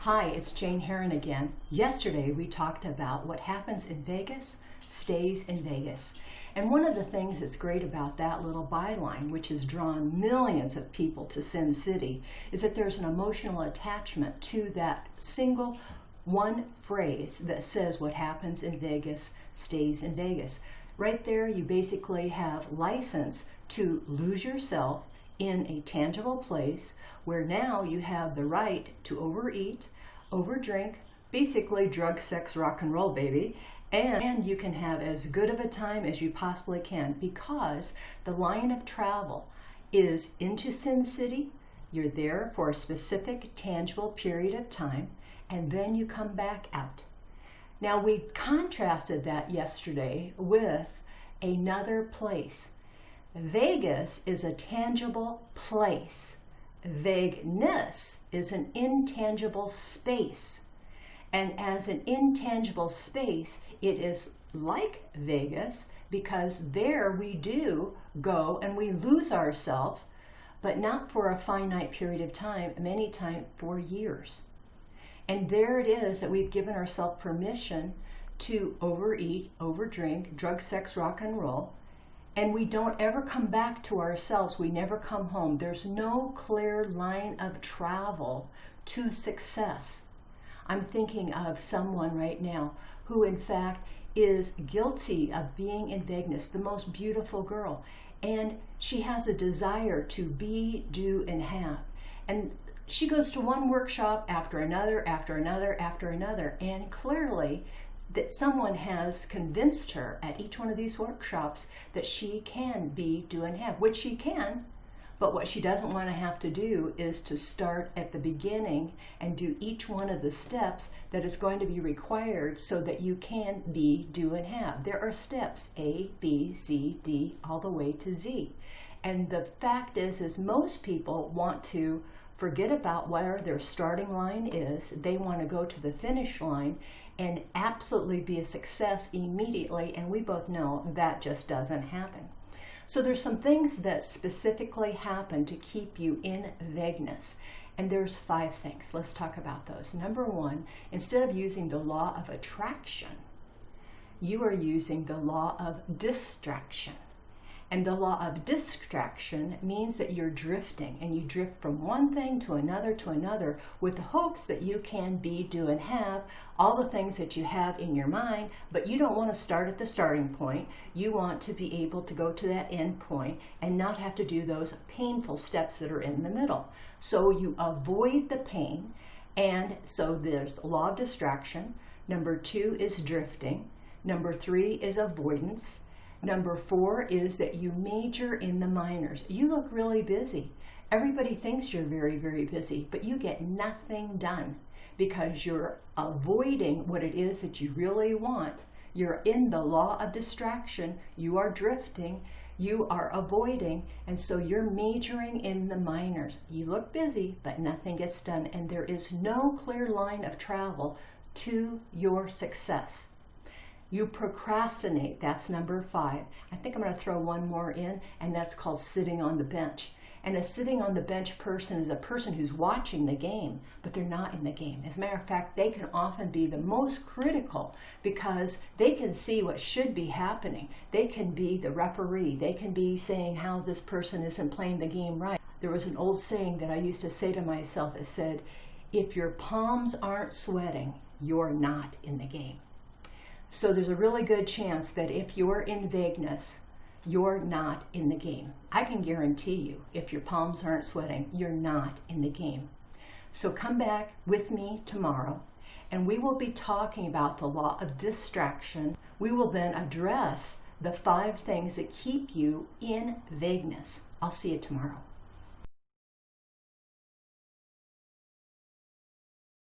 Hi, it's Jane Heron again. Yesterday we talked about what happens in Vegas stays in Vegas. And one of the things that's great about that little byline, which has drawn millions of people to Sin City, is that there's an emotional attachment to that single one phrase that says what happens in Vegas stays in Vegas. Right there you basically have license to lose yourself in a tangible place where now you have the right to overeat, overdrink, basically drug, sex, rock and roll, baby, and you can have as good of a time as you possibly can because the line of travel is into Sin City. You're there for a specific tangible period of time and then you come back out. Now we contrasted that yesterday with another place. Vegas is a tangible place. Vagueness is an intangible space. And as an intangible space, it is like Vegas because there we do go and we lose ourselves, but not for a finite period of time, many times for years. And there it is that we've given ourselves permission to overeat, overdrink, drug, sex, rock and roll, and we don't ever come back to ourselves. We never come home. There's no clear line of travel to success. I'm thinking of someone right now who in fact is guilty of being in Vegas, the most beautiful girl, and she has a desire to be, do, and have. And she goes to one workshop after another, after another, after another, and clearly that someone has convinced her at each one of these workshops that she can be, do, and have, which she can, but what she doesn't want to have to do is to start at the beginning and do each one of the steps that is going to be required so that you can be, do, and have. There are steps A, B, C, D, all the way to Z. And the fact is most people want to forget about where their starting line is. They want to go to the finish line and absolutely be a success immediately, and we both know that just doesn't happen. So there's some things that specifically happen to keep you in vagueness, and there's 5 things. Let's talk about those. Number 1, instead of using the law of attraction, you are using the law of distraction. And the law of distraction means that you're drifting, and you drift from one thing to another with the hopes that you can be, do, and have all the things that you have in your mind, but you don't want to start at the starting point. You want to be able to go to that end point and not have to do those painful steps that are in the middle. So you avoid the pain, and so there's law of distraction. Number 2 is drifting. Number 3 is avoidance. Number 4 is that you major in the minors. You look really busy. Everybody thinks you're very, very busy, but you get nothing done because you're avoiding what it is that you really want. You're in the law of distraction. You are drifting. You are avoiding, and so you're majoring in the minors. You look busy, but nothing gets done, and there is no clear line of travel to your success. You procrastinate, that's number 5. I think I'm going to throw one more in, and that's called sitting on the bench. And a sitting on the bench person is a person who's watching the game, but they're not in the game. As a matter of fact, they can often be the most critical because they can see what should be happening. They can be the referee. They can be saying how this person isn't playing the game right. There was an old saying that I used to say to myself. It said, if your palms aren't sweating, you're not in the game. So there's a really good chance that if you're in vagueness, you're not in the game. I can guarantee you, if your palms aren't sweating, you're not in the game. So come back with me tomorrow, and we will be talking about the law of distraction. We will then address the 5 things that keep you in vagueness. I'll see you tomorrow.